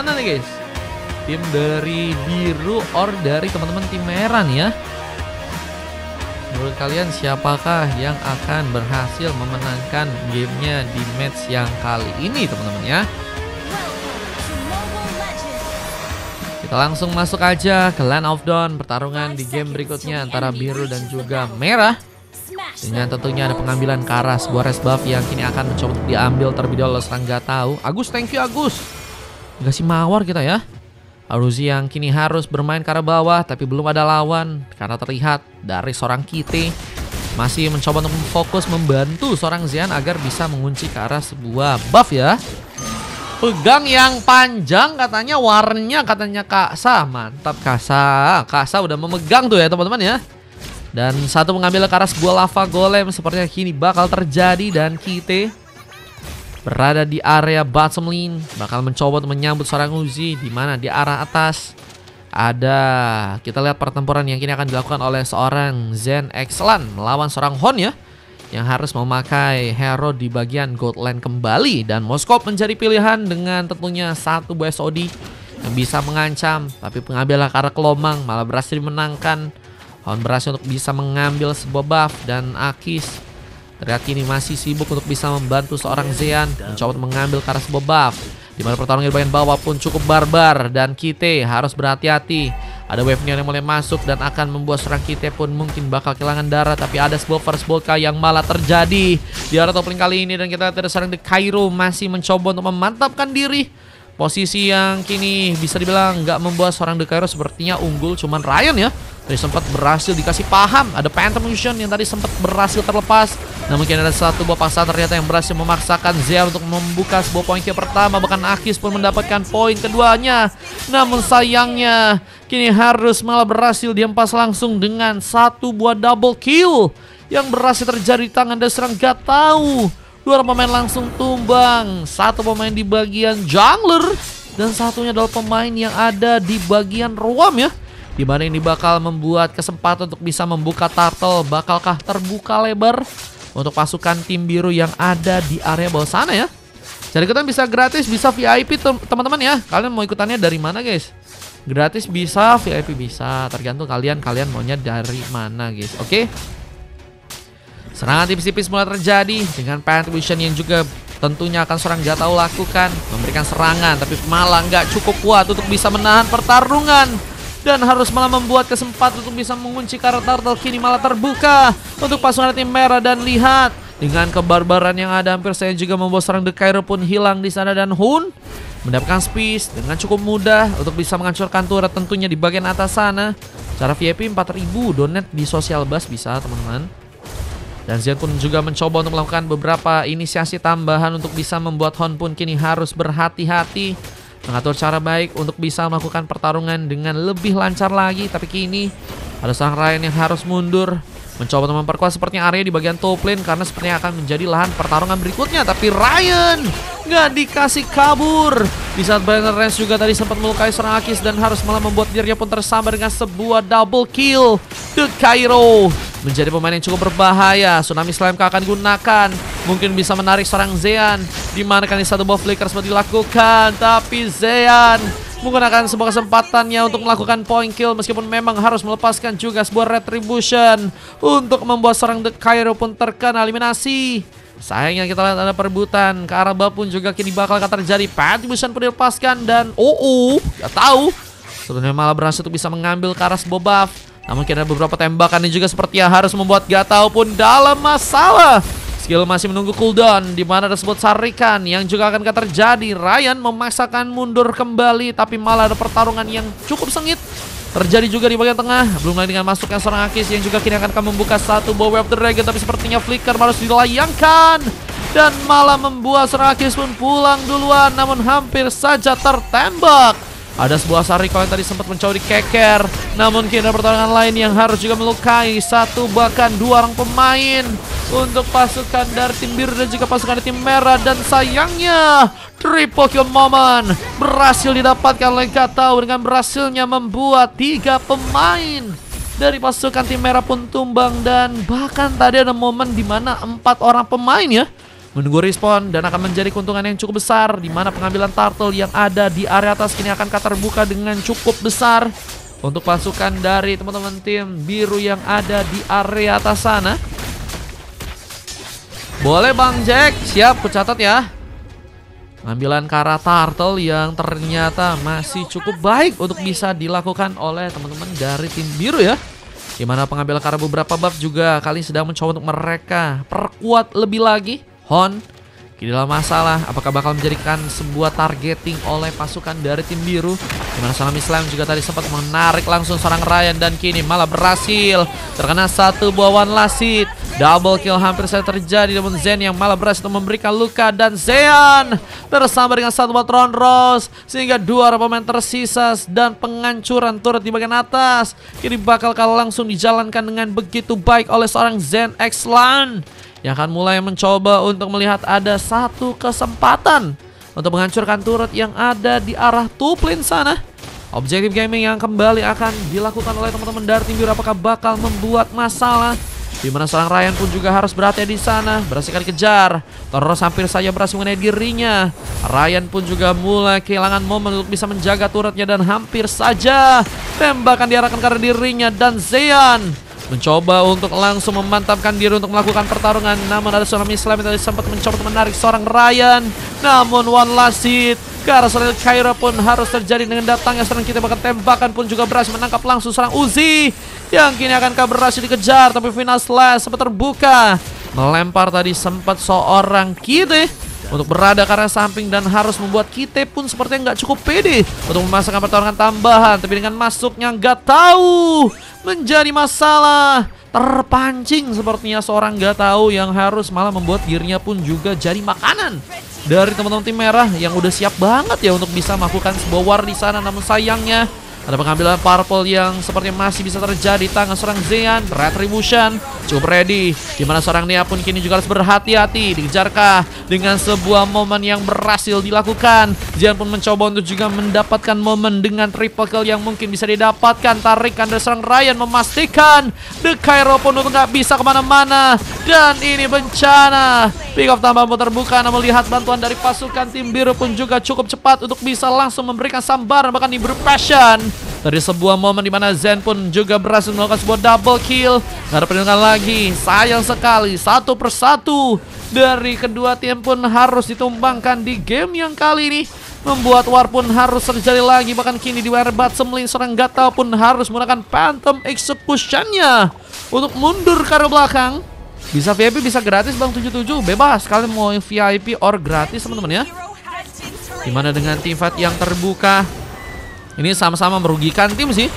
mana nih guys? Tim dari biru or dari teman-teman tim merah nih ya. Menurut kalian siapakah yang akan berhasil memenangkan gamenya di match yang kali ini teman-teman ya? Kita langsung masuk aja ke Land of Dawn. Pertarungan di game berikutnya antara biru dan juga merah. Dengan tentunya ada pengambilan Kara, sebuah rest buff yang kini akan mencoba untuk diambil terlebih dahulu oleh serang Gatau. Agus, thank you Agus. Ngasih mawar kita ya. Aruzi yang kini harus bermain ke arah bawah tapi belum ada lawan karena terlihat dari seorang Kite masih mencoba untuk fokus membantu seorang Zean agar bisa mengunci ke arah sebuah buff ya. Pegang yang panjang katanya warnanya katanya Kasa. Mantap Kasa. Kasa udah memegang tuh ya teman-teman ya. Dan satu mengambil ke arah sebuah lava golem sepertinya kini bakal terjadi dan Kite berada di area bottom lane, bakal mencoba untuk menyambut seorang Uzi di mana di arah atas ada kita lihat pertempuran yang kini akan dilakukan oleh seorang Zen Excellent melawan seorang Hon ya, yang harus memakai hero di bagian gold lane kembali dan Moskop menjadi pilihan dengan tentunya satu buah SOD yang bisa mengancam, tapi pengambil ke arah Kelomang malah berhasil dimenangkan. Hon berhasil untuk bisa mengambil sebuah buff dan Akis terlihat kini masih sibuk untuk bisa membantu seorang Zean mencoba mengambil ke arah sebuah buff. Di mana pertarungan di bagian bawah pun cukup barbar dan Kite harus berhati-hati. Ada wave-nya yang mulai masuk dan akan membuat seorang Kite pun mungkin bakal kehilangan darah. Tapi ada sebuah first Volca yang malah terjadi di arah top lane kali ini dan kita lihat ada seorang The Cairo masih mencoba untuk memantapkan diri. Posisi yang kini bisa dibilang nggak membuat seorang The Cairo sepertinya unggul, cuman Ryan ya tadi sempat berhasil dikasih paham. Ada Phantom Fusion yang tadi sempat berhasil terlepas. Nah mungkin ada satu buah paksa ternyata yang berhasil memaksakan Zean untuk membuka sebuah poin kill pertama. Bahkan Akis pun mendapatkan poin keduanya. Namun sayangnya kini harus malah berhasil dihempas langsung dengan satu buah double kill yang berhasil terjadi di tangan dan serang gak tahu. Dua pemain langsung tumbang. Satu pemain di bagian jungler dan satunya adalah pemain yang ada di bagian ruam ya. Dimana ini bakal membuat kesempatan untuk bisa membuka turtle. Bakalkah terbuka lebar untuk pasukan tim biru yang ada di area bawah sana ya. Jadi kita bisa gratis, bisa VIP teman-teman ya. Kalian mau ikutannya dari mana guys? Gratis bisa, VIP bisa. Tergantung kalian maunya dari mana guys. Oke. Serangan tipis-tipis mulai terjadi dengan Phantom Vision yang juga tentunya akan seorang Gatau lakukan. Memberikan serangan tapi malah nggak cukup kuat untuk bisa menahan pertarungan. Dan harus malah membuat kesempatan untuk bisa mengunci karena turtle kini malah terbuka untuk pasukan tim merah. Dan lihat dengan kebarbaran yang ada hampir saya juga membuat seorang The Cairo pun hilang di sana. Dan Hun mendapatkan space dengan cukup mudah untuk bisa menghancurkan turret tentunya di bagian atas sana. Cara VIP 4000 donate di social bus bisa teman-teman. Dan Zen pun juga mencoba untuk melakukan beberapa inisiasi tambahan untuk bisa membuat Hon pun kini harus berhati-hati, mengatur cara baik untuk bisa melakukan pertarungan dengan lebih lancar lagi. Tapi kini ada seorang Ryan yang harus mundur, mencoba untuk memperkuat sepertinya area di bagian top lane karena sepertinya akan menjadi lahan pertarungan berikutnya. Tapi Ryan nggak dikasih kabur. Di saat Brandon Rance juga tadi sempat melukai seorang Akis dan harus malah membuat dirinya pun tersambar dengan sebuah double kill. The Cairo menjadi pemain yang cukup berbahaya. Tsunami Slime akan gunakan, mungkin bisa menarik seorang Zean. Dimana kan satu buff flicker sempat dilakukan, tapi Zean menggunakan sebuah kesempatannya untuk melakukan point kill meskipun memang harus melepaskan juga sebuah retribution untuk membuat seorang The Cairo pun terkena eliminasi. Sayangnya kita lihat ada perebutan ke arah bawah pun juga kini bakal akan terjadi. Retribution pun dilepaskan dan gak tahu sebenarnya malah berhasil untuk bisa mengambil ke arah sebuah buff. Namun kira beberapa tembakan ini juga sepertinya harus membuat Gatau pun dalam masalah. Skill masih menunggu cooldown, di mana ada sebuah sarikan yang juga akan terjadi. Ryan memaksakan mundur kembali, tapi malah ada pertarungan yang cukup sengit terjadi juga di bagian tengah. Belum lagi dengan masuknya seorang Akis yang juga kini akan membuka satu buah Wave of the Dragon, tapi sepertinya flicker harus dilayangkan dan malah membuat seorang Akis pun pulang duluan, namun hampir saja tertembak. Ada sebuah Sariko yang tadi sempat mencoba dikeker, namun kini ada pertarungan lain yang harus juga melukai satu bahkan dua orang pemain untuk pasukan dari tim biru dan juga pasukan dari tim merah. Dan sayangnya triple kill moment berhasil didapatkan oleh Gatau dengan berhasilnya membuat 3 pemain dari pasukan tim merah pun tumbang. Dan bahkan tadi ada momen di mana 4 orang pemain ya menunggu respon dan akan menjadi keuntungan yang cukup besar, di mana pengambilan turtle yang ada di area atas kini akan terbuka dengan cukup besar untuk pasukan dari teman-teman tim biru yang ada di area atas sana. Boleh Bang Jack, siap, ku catat ya. Pengambilan ke arah turtle yang ternyata masih cukup baik untuk bisa dilakukan oleh teman-teman dari tim biru ya. Dimana pengambilan ke arah beberapa buff juga kali sedang mencoba untuk mereka perkuat lebih lagi. Hon kini dalam masalah, apakah bakal menjadikan sebuah targeting oleh pasukan dari tim biru, dimana Salami Slam juga tadi sempat menarik langsung seorang Ryan dan kini malah berhasil terkena satu buah one last hit. Double kill hampir saja terjadi, namun Zen yang malah berhasil memberikan luka dan Zean tersambar dengan satu buah Tron Rose, sehingga dua orang pemain tersisa dan penghancuran turret di bagian atas kini bakal langsung dijalankan dengan begitu baik oleh seorang Zen X-Lan yang akan mulai mencoba untuk melihat ada satu kesempatan untuk menghancurkan turret yang ada di arah Tuplin sana. Objektif gaming yang kembali akan dilakukan oleh teman-teman dari tim biru apakah bakal membuat masalah, di mana seorang Ryan pun juga harus berhati di sana, berhasil dikejar. Terus hampir saja berhasil mengenai dirinya. Ryan pun juga mulai kehilangan momen untuk bisa menjaga turretnya dan hampir saja tembakan diarahkan ke arah dirinya dan Zean mencoba untuk langsung memantapkan diri untuk melakukan pertarungan. Namun ada seorang Islam yang tadi sempat mencoba menarik seorang Ryan, namun one last hit ke arah seorang Kyra pun harus terjadi dengan datangnya seorang kita, bahkan tembakan pun juga berhasil menangkap langsung seorang Uzi yang kini akan berhasil dikejar, tapi final slash sempat terbuka melempar tadi sempat seorang Kite untuk berada ke arah samping dan harus membuat Kite pun sepertinya nggak cukup pede untuk memasangkan pertarungan tambahan, tapi dengan masuknya nggak tahu menjadi masalah. Terpancing sepertinya seorang nggak tahu yang harus malah membuat dirinya pun juga jadi makanan dari teman-teman tim merah yang udah siap banget ya untuk bisa melakukan sebuah war di sana. Namun sayangnya ada pengambilan purple yang sepertinya masih bisa terjadi tangan seorang Zean. Retribution cukup ready, dimana seorang Nia pun kini juga harus berhati-hati. Dikejarkah dengan sebuah momen yang berhasil dilakukan. Zean pun mencoba untuk juga mendapatkan momen dengan triple kill yang mungkin bisa didapatkan. Tarikan dari seorang Ryan memastikan The Cairo pun untuk nggak bisa kemana-mana. Dan ini bencana pick off tambah terbuka, namun lihat bantuan dari pasukan tim biru pun juga cukup cepat untuk bisa langsung memberikan sambaran, bahkan diberi passion dari sebuah momen dimana Zen pun juga berhasil melakukan sebuah double kill. Gak ada perlindungan lagi, sayang sekali satu persatu dari kedua tim pun harus ditumbangkan di game yang kali ini, membuat war pun harus terjadi lagi. Bahkan kini di wire bottom lane seorang Gata pun harus menggunakan Phantom Execution-nya untuk mundur ke arah belakang. Bisa VIP, bisa gratis Bang 77, bebas kalian mau VIP or gratis teman-teman ya. Dimana dengan team fight yang terbuka ini sama-sama merugikan tim sih,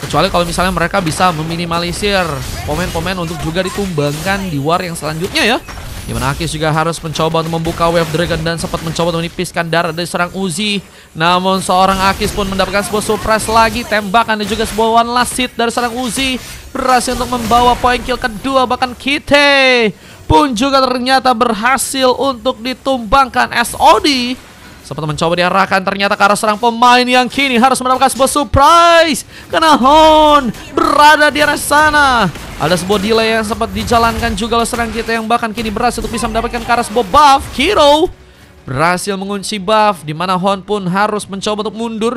kecuali kalau misalnya mereka bisa meminimalisir pemain-pemain untuk juga ditumbangkan di war yang selanjutnya ya. Dimana Akis juga harus mencoba untuk membuka wave dragon dan sempat mencoba untuk menipiskan darah dari serang Uzi. Namun seorang Akis pun mendapatkan sebuah surprise lagi, tembakan dan juga sebuah one last hit dari serang Uzi berhasil untuk membawa poin kill kedua. Bahkan Kite pun juga ternyata berhasil untuk ditumbangkan. SOD sempat mencoba diarahkan ternyata ke arah serang pemain yang kini harus mendapatkan sebuah surprise karena Hon berada di arah sana. Ada sebuah delay yang sempat dijalankan juga oleh serang kita yang bahkan kini berhasil untuk bisa mendapatkan ke arah sebuah buff. Kiro berhasil mengunci buff, dimana Hon pun harus mencoba untuk mundur.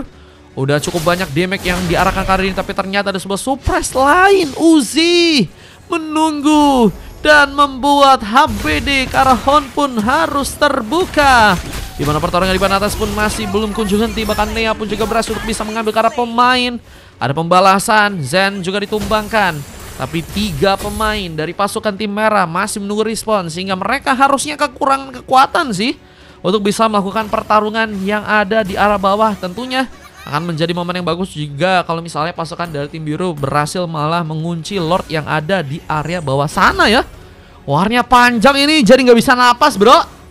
Udah cukup banyak damage yang diarahkan kali ini, tapi ternyata ada sebuah surprise lain. Uzi menunggu dan membuat HBD ke arah Hon pun harus terbuka. Dimana pertarungan di bagian atas pun masih belum kunjung henti. Bahkan Nea pun juga berhasil untuk bisa mengambil ke arah pemain. Ada pembalasan, Zen juga ditumbangkan. Tapi 3 pemain dari pasukan tim merah masih menunggu respon, sehingga mereka harusnya kekurangan kekuatan sih untuk bisa melakukan pertarungan yang ada di arah bawah. Tentunya akan menjadi momen yang bagus juga kalau misalnya pasukan dari tim biru berhasil malah mengunci Lord yang ada di area bawah sana ya. Warnya panjang ini jadi nggak bisa napas bro.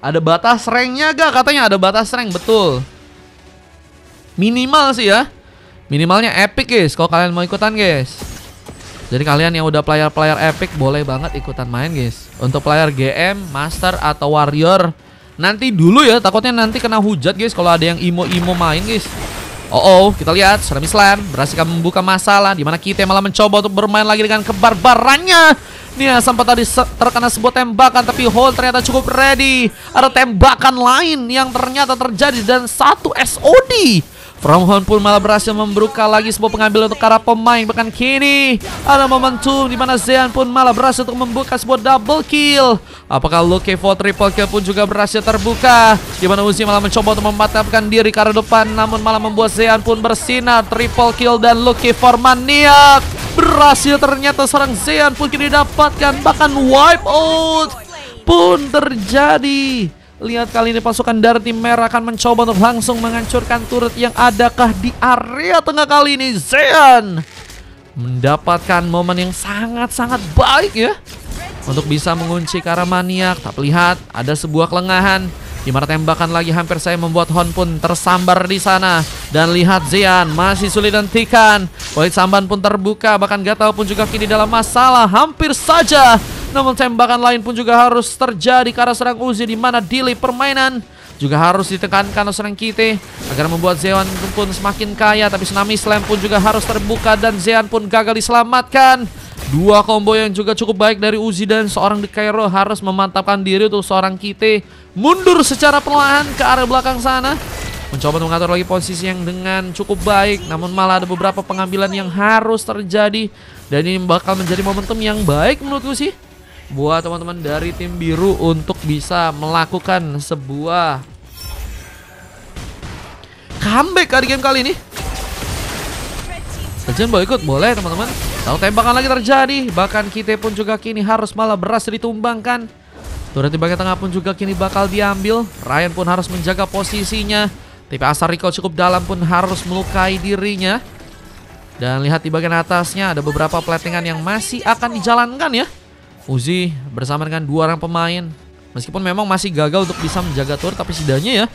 Ada batas ranknya gak? Katanya ada batas rank, betul. Minimal sih ya. Minimalnya epic guys kalau kalian mau ikutan guys. Jadi kalian yang udah player-player epic boleh banget ikutan main guys. Untuk player GM, Master atau Warrior nanti dulu ya, takutnya nanti kena hujat guys kalau ada yang imo-imo main guys. Kita lihat Salami Slam berhasil membuka masalah, dimana kita malah mencoba untuk bermain lagi dengan kebarbarannya. Nia sempat tadi terkena sebuah tembakan, tapi Hon ternyata cukup ready. Ada tembakan lain yang ternyata terjadi dan satu SOD. From Hon pun malah berhasil membuka lagi sebuah pengambilan untuk para pemain. Bahkan kini ada momentum di mana Zean pun malah berhasil untuk membuka sebuah double kill. Apakah Lucky for triple kill pun juga berhasil terbuka, di mana Uzi malah mencoba untuk memantapkan diri ke arah depan, namun malah membuat Zean pun bersinar. Triple kill dan Lucky for maniak berhasil ternyata seorang Zean pun kini didapatkan. Bahkan wipe out pun terjadi. Lihat kali ini pasukan dari tim merah akan mencoba untuk langsung menghancurkan turret yang adakah di area tengah. Kali ini Zean mendapatkan momen yang sangat-sangat baik ya untuk bisa mengunci ke arah maniak. Tak lihat ada sebuah kelengahan di mana tembakan lagi hampir saya membuat Hon pun tersambar di sana. Dan lihat Zean masih sulit dihentikan. Poin samban pun terbuka, bahkan Gatal pun juga kini dalam masalah hampir saja. Namun tembakan lain pun juga harus terjadi ke arah serang Uzi, di mana delay permainan juga harus ditekankan oleh serang Kite agar membuat Zean pun semakin kaya. Tapi Tsunami Slam pun juga harus terbuka dan Zean pun gagal diselamatkan. Dua combo yang juga cukup baik dari Uzi dan seorang The Cairo harus memantapkan diri untuk seorang Kite mundur secara perlahan ke arah belakang sana, mencoba mengatur lagi posisi yang dengan cukup baik. Namun malah ada beberapa pengambilan yang harus terjadi, dan ini bakal menjadi momentum yang baik menurutku sih buat teman-teman dari tim biru untuk bisa melakukan sebuah comeback di game kali ini. Kalian boleh ikut? Boleh teman-teman. Tahu tembakan lagi terjadi, bahkan Kite pun juga kini harus malah berhasil ditumbangkan. Turret di bagian tengah pun juga kini bakal diambil. Ryan pun harus menjaga posisinya, tapi asal recall cukup dalam pun harus melukai dirinya. Dan lihat di bagian atasnya ada beberapa platingan yang masih akan dijalankan ya. Uzi bersama dengan dua orang pemain, meskipun memang masih gagal untuk bisa menjaga turret, tapi setidaknya ya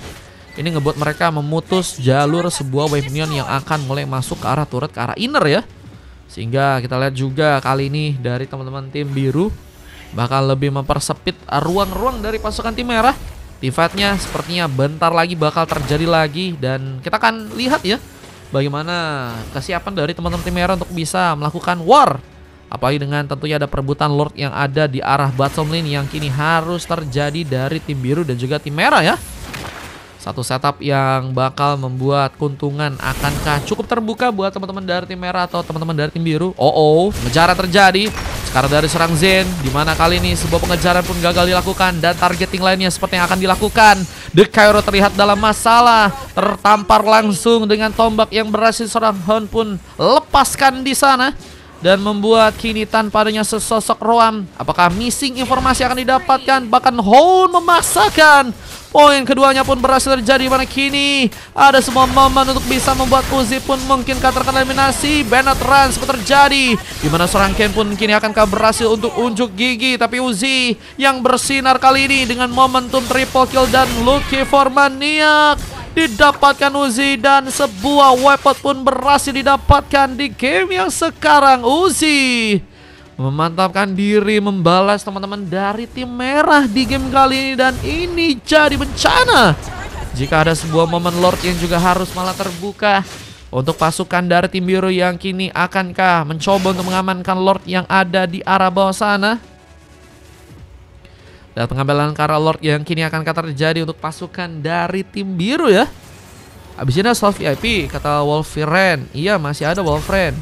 ini ngebuat mereka memutus jalur sebuah wave minion yang akan mulai masuk ke arah turret, ke arah inner ya. Sehingga kita lihat juga kali ini dari teman-teman tim biru bakal lebih mempersempit ruang-ruang dari pasukan tim merah. Tifadnya sepertinya bentar lagi bakal terjadi lagi, dan kita akan lihat ya bagaimana kesiapan dari teman-teman tim merah untuk bisa melakukan war. Apalagi dengan tentunya ada perebutan Lord yang ada di arah bottom lane yang kini harus terjadi dari tim biru dan juga tim merah ya. Satu setup yang bakal membuat keuntungan akankah cukup terbuka buat teman-teman dari tim merah atau teman-teman dari tim biru. Pengejaran terjadi sekarang dari serang Zen, dimana kali ini sebuah pengejaran pun gagal dilakukan dan targeting lainnya seperti yang akan dilakukan. The Cairo terlihat dalam masalah, tertampar langsung dengan tombak yang berhasil seorang Hon pun lepaskan di sana. Dan membuat kini tanpa adanya sesosok Roam, apakah missing informasi akan didapatkan? Bahkan Hon memaksakan poin keduanya pun berhasil terjadi, mana kini ada semua momen untuk bisa membuat Uzi pun mungkin terkena eliminasi. Banned Run seperti terjadi, dimana seorang Ken pun kini akankah berhasil untuk unjuk gigi. Tapi Uzi yang bersinar kali ini dengan momentum triple kill dan Lucky for maniak didapatkan Uzi, dan sebuah weapon pun berhasil didapatkan di game yang sekarang. Uzi memantapkan diri membalas teman-teman dari tim merah di game kali ini, dan ini jadi bencana jika ada sebuah momen Lord yang juga harus malah terbuka untuk pasukan dari tim biru yang kini akankah mencoba untuk mengamankan Lord yang ada di arah bawah sana. Dan pengambilan Kara Lord yang kini akan terjadi untuk pasukan dari tim biru ya. Abis ini ada slot VIP, kata Wolfren. Iya, masih ada Wolfren.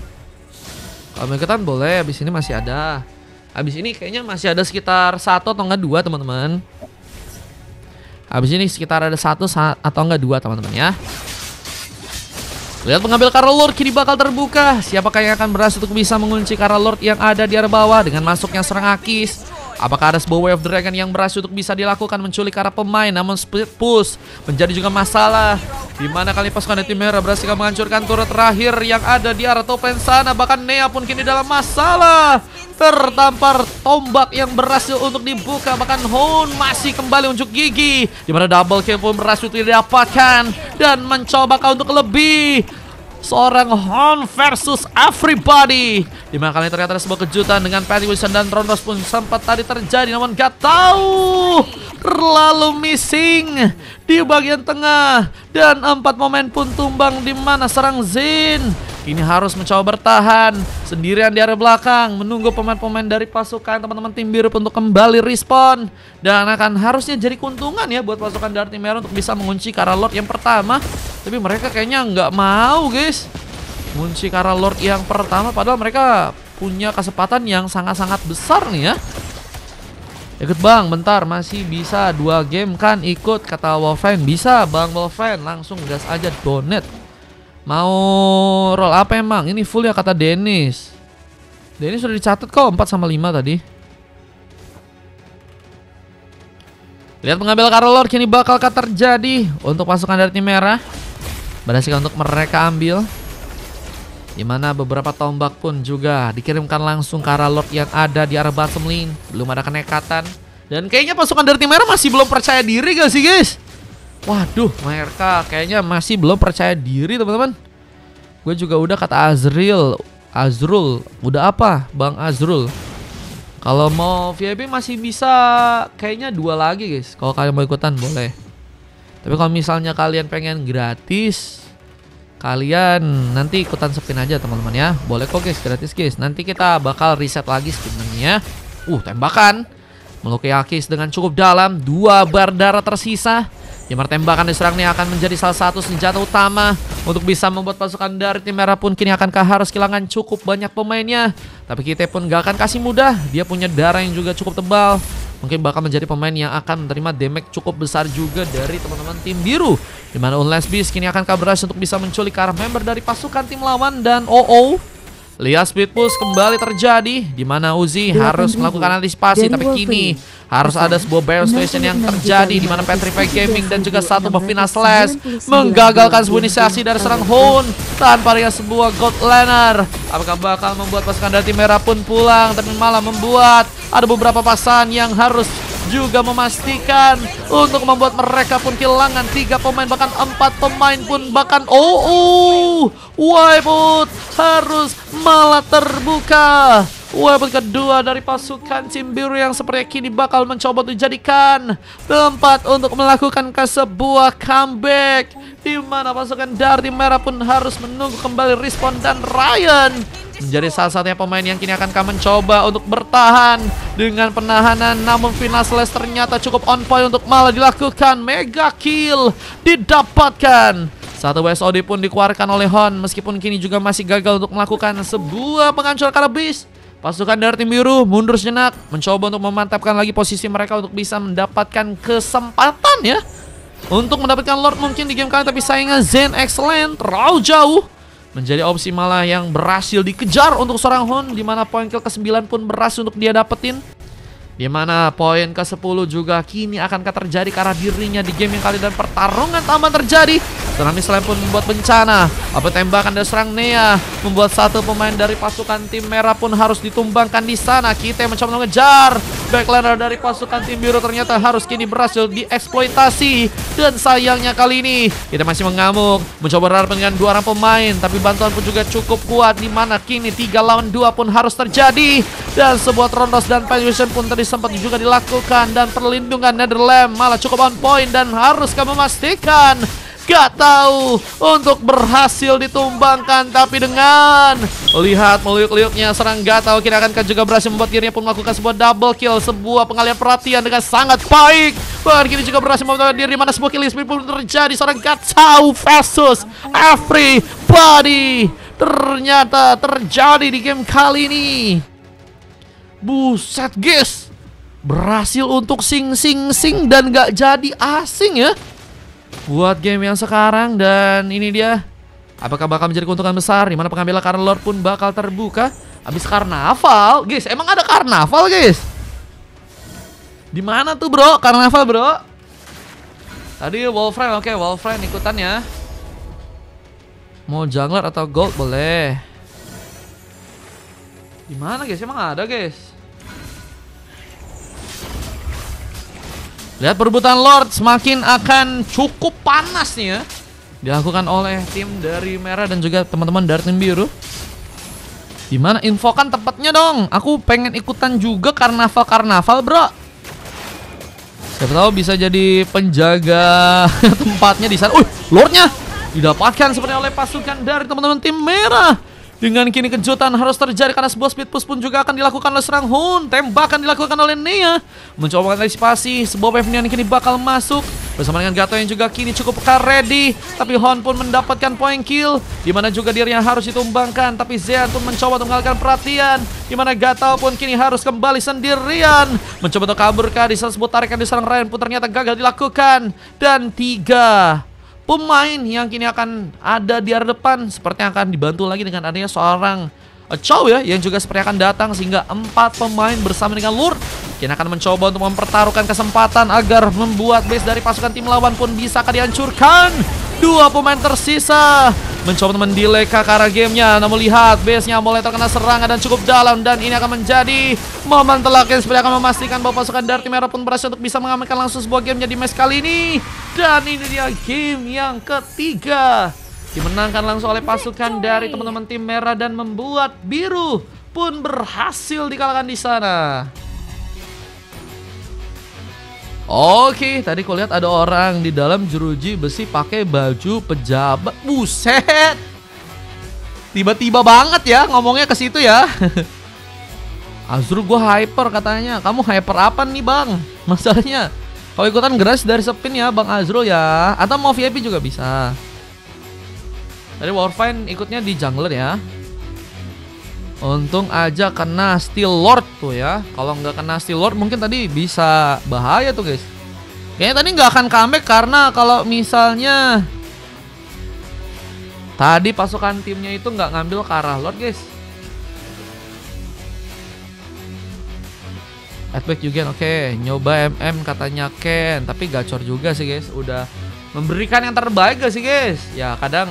Kalau mau ikutan boleh, abis ini masih ada. Abis ini kayaknya masih ada sekitar 1 atau enggak 2 teman-teman. Abis ini sekitar ada 1 atau enggak 2 teman-teman ya. Lihat pengambil Kara Lord kini bakal terbuka. Siapakah yang akan berhasil untuk bisa mengunci Kara Lord yang ada di arah bawah dengan masuknya serang Akis? Apakah ada sebuah Wave Dragon yang berhasil untuk bisa dilakukan menculik arah pemain, namun split push menjadi juga masalah. Dimana kali pasukan dari tim merah berhasil menghancurkan turret terakhir yang ada di arah top lane sana. Bahkan Nea pun kini dalam masalah, tertampar tombak yang berhasil untuk dibuka. Bahkan Hon masih kembali unjuk gigi, dimana double kill pun berhasil didapatkan dan mencoba untuk lebih. Seorang Hon versus everybody, dimana kali ini ternyata ada sebuah kejutan dengan Patty Wilson dan Rondos pun sempat tadi terjadi, namun gak tahu terlalu missing di bagian tengah. Dan 4 pemain pun tumbang, di mana serang Zin ini harus mencoba bertahan sendirian di area belakang, menunggu pemain-pemain dari pasukan teman-teman tim biru untuk kembali respawn. Dan akan harusnya jadi keuntungan ya buat pasukan dari tim merah untuk bisa mengunci Kara Lord yang pertama. Tapi mereka kayaknya nggak mau guys mengunci Kara Lord yang pertama, padahal mereka punya kesempatan yang sangat-sangat besar nih ya. Ikut bang, bentar masih bisa 2 game kan ikut, kata Wolfriend. Bisa bang Wolfriend, langsung gas aja donate. Mau roll apa emang? Ini full ya kata Dennis. Dennis sudah dicatat kok 4 sama 5 tadi. Lihat pengambil Kara Lord kini bakalkah terjadi untuk pasukan dari tim merah. Berhasil untuk mereka ambil. Dimana beberapa tombak pun juga dikirimkan langsung Kara Lord yang ada di arah bottom lane. Belum ada kenekatan. Dan kayaknya pasukan dari tim merah masih belum percaya diri gak sih guys? Waduh, mereka kayaknya masih belum percaya diri teman-teman. Gue juga udah kata Azrul. Udah apa Bang Azrul? Kalau mau VIP masih bisa kayaknya 2 lagi guys. Kalau kalian mau ikutan boleh. Tapi kalau misalnya kalian pengen gratis, kalian nanti ikutan spin aja teman-teman ya. Boleh kok guys, gratis guys. Nanti kita bakal reset lagi spinnya. Tembakan melukai Akis dengan cukup dalam. 2 bar darah tersisa. Dimana tembakan diserang ini akan menjadi salah satu senjata utama untuk bisa membuat pasukan dari tim merah pun kini akankah harus kehilangan cukup banyak pemainnya. Tapi kita pun gak akan kasih mudah. Dia punya darah yang juga cukup tebal. Mungkin bakal menjadi pemain yang akan menerima damage cukup besar juga dari teman-teman tim biru. Dimana Unless Beast kini akankah berhasil untuk bisa menculik arah member dari pasukan tim lawan. Dan lihat speed push kembali terjadi, dimana Uzi harus melakukan antisipasi. Tapi kini harus ada sebuah Battle Station yang terjadi, dimana Petrify Gaming dan juga satu Bavina Slash menggagalkan sebuah inisiasi dari serang Hoon tanpa ada sebuah God Laner. Apakah bakal membuat pasukan dari tim merah pun pulang, tapi malah membuat ada beberapa pasangan yang harus juga memastikan untuk membuat mereka pun kehilangan 3 pemain, bahkan 4 pemain pun bahkan wipeout harus malah terbuka. Wipeout kedua dari pasukan tim biru yang sepertinya kini bakal mencoba untuk dijadikan tempat untuk melakukan sebuah comeback, di mana pasukan dari tim merah pun harus menunggu kembali respawn. Dan Ryan menjadi salah satunya pemain yang kini akan mencoba untuk bertahan dengan penahanan. Namun Final Slash ternyata cukup on point untuk malah dilakukan. Mega kill didapatkan. Satu WSOD pun dikeluarkan oleh Hon, meskipun kini juga masih gagal untuk melakukan sebuah penghancuran Kara Beast. Pasukan dari tim biru mundur sejenak, mencoba untuk memantapkan lagi posisi mereka untuk bisa mendapatkan kesempatan ya untuk mendapatkan Lord mungkin di game kali. Tapi sayangnya Zen Excellent terlalu jauh, menjadi opsi malah yang berhasil dikejar untuk seorang Hon, dimana poin kill ke-9 pun berhasil untuk dia dapetin. Dimana poin ke-10 juga kini akankah terjadi ke arah dirinya di game yang kali. Dan pertarungan tambah terjadi. Tsunami Slam pun membuat bencana. Apa tembakan dari serang Nea membuat satu pemain dari pasukan tim merah pun harus ditumbangkan di sana. Kita mencoba mengejar. Backlaner dari pasukan tim biru ternyata harus kini berhasil dieksploitasi. Dan sayangnya kali ini kita masih mengamuk, mencoba berhadapan dengan 2 orang pemain, tapi bantuan pun juga cukup kuat, dimana kini 3 lawan 2 pun harus terjadi. Dan sebuah Trondos dan Penetration pun tadi sempat juga dilakukan. Dan perlindungan Netherland malah cukup on point dan haruskah memastikan, gak tahu, untuk berhasil ditumbangkan. Tapi dengan lihat meliuk-liuknya serang gak tahu, kini akankah juga berhasil membuat dirinya pun melakukan sebuah double kill, sebuah pengalihan perhatian dengan sangat baik. Bahkan kini juga berhasil membuat diri mana sebuah kill speed pun terjadi. Seorang gak tahu versus everybody ternyata terjadi di game kali ini. Buset guys, berhasil untuk sing dan gak jadi asing ya buat game yang sekarang. Dan ini dia, apakah bakal menjadi keuntungan besar, dimana pengambilan Kara Lord pun bakal terbuka habis karnaval. Guys, emang ada karnaval guys? Dimana tuh bro, karnaval bro? Tadi Wolfriend, oke Wolfriend ikutan ya. Mau jungler atau gold boleh. Dimana guys, emang ada guys? Lihat perebutan Lord semakin akan cukup panas nih ya, dilakukan oleh tim dari merah dan juga teman-teman dari tim biru. Dimana infokan tepatnya dong, aku pengen ikutan juga karnaval bro. Siapa tahu bisa jadi penjaga tempatnya di sana. Lordnya didapatkan seperti oleh pasukan dari teman-teman tim merah. Dengan kini kejutan harus terjadi karena sebuah speed push pun juga akan dilakukan oleh serang Hun. Tembakan dilakukan oleh Nia. Mencoba mengantisipasi sebuah wave yang kini bakal masuk. Bersama dengan Gato yang juga kini cukup ready. Tapi Hon pun mendapatkan point kill. Dimana juga dirinya harus ditumbangkan. Tapi Zean pun mencoba untuk mengalihkan perhatian. Dimana Gato pun kini harus kembali sendirian. Mencoba untuk kabur di salah sebuah tarikan di serang Ryan pun ternyata gagal dilakukan. Dan 3 pemain yang kini akan ada di area depan sepertinya akan dibantu lagi dengan adanya seorang Chow ya, yang juga seperti akan datang, sehingga 4 pemain bersama dengan Lord kini akan mencoba untuk mempertaruhkan kesempatan agar membuat base dari pasukan tim lawan pun bisa dihancurkan. 2 pemain tersisa mencoba mendelay ke arah gamenya, namun lihat base-nya mulai terkena serangan dan cukup dalam, dan ini akan menjadi momen telak yang seperti akan memastikan bahwa pasukan dari tim merah pun berhasil untuk bisa mengamankan langsung sebuah gamenya di match kali ini. Dan ini dia game yang ketiga, dimenangkan langsung oleh pasukan dari teman-teman tim merah dan membuat biru pun berhasil dikalahkan di sana. Oke, tadi kau lihat ada orang di dalam jeruji besi pakai baju pejabat. Buset, tiba-tiba banget ya ngomongnya ke situ ya. Azrul, gue hyper katanya. Kamu hyper apa nih bang? Masalahnya kalau ikutan geras dari spin ya bang Azrul ya. Atau mau VIP juga bisa. Tadi Warfine ikutnya di jungler ya. Untung aja kena Steel Lord tuh ya. Kalau nggak kena Steel Lord mungkin tadi bisa bahaya tuh guys. Kayaknya tadi nggak akan comeback karena kalau misalnya tadi pasukan timnya itu nggak ngambil ke arah Lord guys. Adback juga oke. Nyoba MM katanya Ken, tapi gacor juga sih guys. Udah memberikan yang terbaik gak sih guys? Ya kadang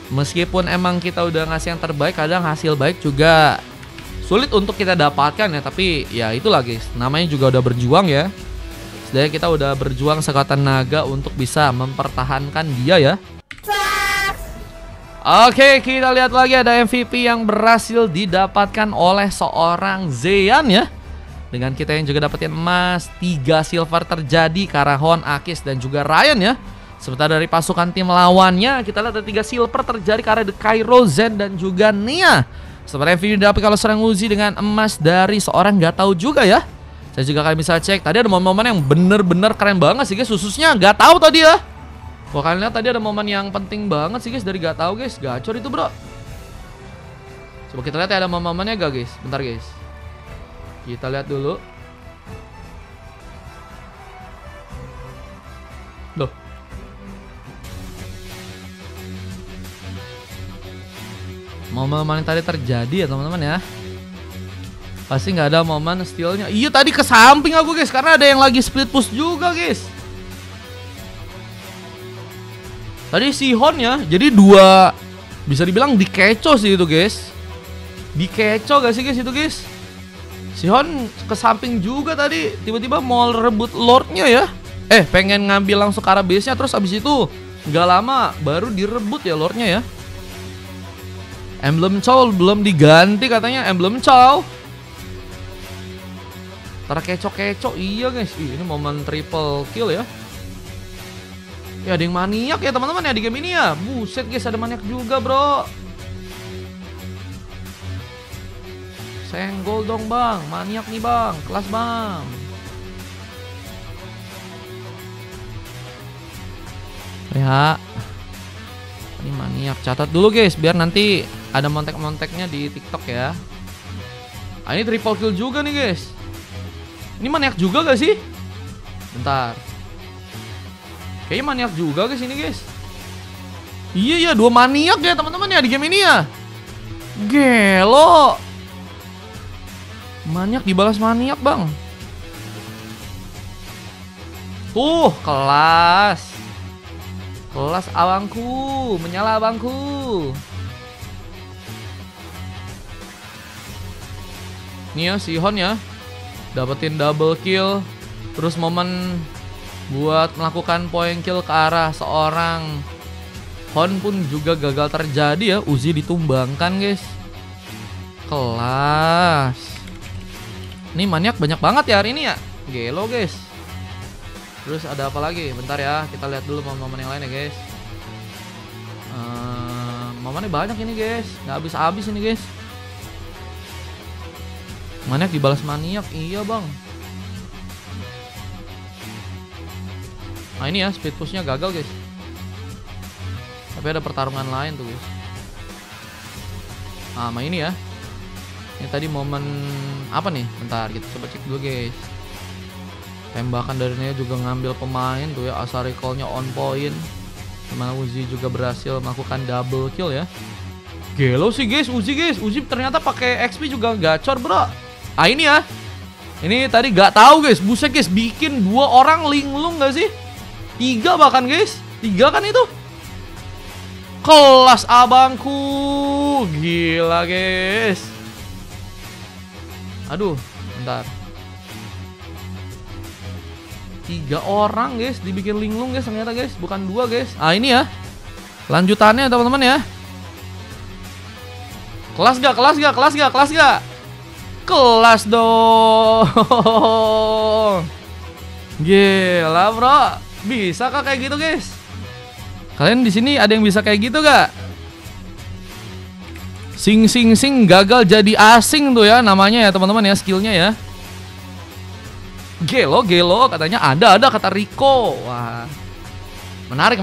meskipun emang kita udah ngasih yang terbaik, kadang hasil baik juga sulit untuk kita dapatkan ya. Tapi ya itulah guys, namanya juga udah berjuang ya. Setidaknya kita udah berjuang sekuat tenaga untuk bisa mempertahankan dia ya. Oke, kita lihat lagi ada MVP yang berhasil didapatkan oleh seorang Zean ya. Dengan kita yang juga dapetin emas, 3 silver terjadi karena Hon, Akis dan juga Ryan ya. Sementara dari pasukan tim lawannya kita lihat ada 3 silver terjadi karena The Cairo, Zen dan juga Nia. Sementara MVP didapatkan kalau serang Uzi dengan emas dari seorang nggak tahu juga ya. Saya juga kalian bisa cek tadi ada momen-momen yang bener-bener keren banget sih guys, khususnya nggak tahu tadi ya. Wah, kalian lihat tadi ada momen yang penting banget sih guys dari gak tahu guys, gacor itu bro. Coba kita lihat ya ada momen-momennya gak guys, bentar guys. Kita lihat dulu. Loh. Momen-momen yang tadi terjadi ya teman-teman ya. Pasti nggak ada momen stealnya. Iya tadi ke samping aku guys, karena ada yang lagi split push juga guys. Tadi si Hon ya, jadi 2 bisa dibilang dikeco sih itu guys. Dikeco gak sih guys itu guys. Si Hon ke samping juga tadi, tiba-tiba mau rebut Lordnya ya. Pengen ngambil langsung ke arah base-nya, terus abis itu gak lama baru direbut ya Lordnya ya. Emblem Chow belum diganti katanya, Emblem Chow. Terkeco-keco, iya guys. Ini momen triple kill ya. Ya ada yang maniak ya teman-teman ya di game ini ya. Buset guys, ada maniak juga bro. Senggol dong bang, maniak nih bang, kelas bang. Ya, ini maniak, catat dulu guys biar nanti ada montek-monteknya di TikTok ya. Ini triple kill juga nih guys. Ini maniak juga gak sih? Bentar. Kayaknya maniak juga guys ini guys. Iya ya, 2 maniak ya teman-teman ya di game ini ya. Gelo. Maniak dibalas maniak bang. Tuh kelas. Kelas abangku, menyala abangku. Nih ya si Hon ya, dapetin double kill. Terus momen buat melakukan point kill ke arah seorang Hon pun juga gagal terjadi ya. Uzi ditumbangkan guys. Kelas. Ini maniak banyak banget ya hari ini ya. Gelo guys. Terus ada apa lagi? Bentar ya, kita lihat dulu momen yang lain ya guys. Momennya banyak ini guys, nggak habis-habis ini guys. Maniak dibalas maniak, iya bang. Nah ini ya, speed pushnya gagal guys. Tapi ada pertarungan lain tuh guys. Nah ini ya. Ini tadi momen apa nih? Bentar, kita coba cek dulu guys. Tembakan dari Neo juga ngambil pemain tuh ya. Asal recall-nya on point. Dimana Uzi juga berhasil melakukan double kill ya. Gelo sih guys, Uzi guys. Uzi ternyata pakai XP juga gacor bro. Ah ini ya. Ini tadi gak tahu guys. Buset guys, bikin 2 orang linglung gak sih? 3 bahkan guys. 3 kan itu. Kelas abangku. Gila guys. Aduh, bentar. 3 orang guys dibikin linglung guys ternyata guys, bukan 2 guys. Ah ini ya. Lanjutannya teman-teman ya. Kelas gak? Kelas gak? Kelas gak? Kelas gak? Kelas dong. Gila bro. Bisa kah kayak gitu guys? Kalian di sini ada yang bisa kayak gitu gak? Sing gagal jadi asing tuh ya namanya ya teman-teman ya, skillnya ya. Gelo katanya ada kata Rico. Wah. Menarik.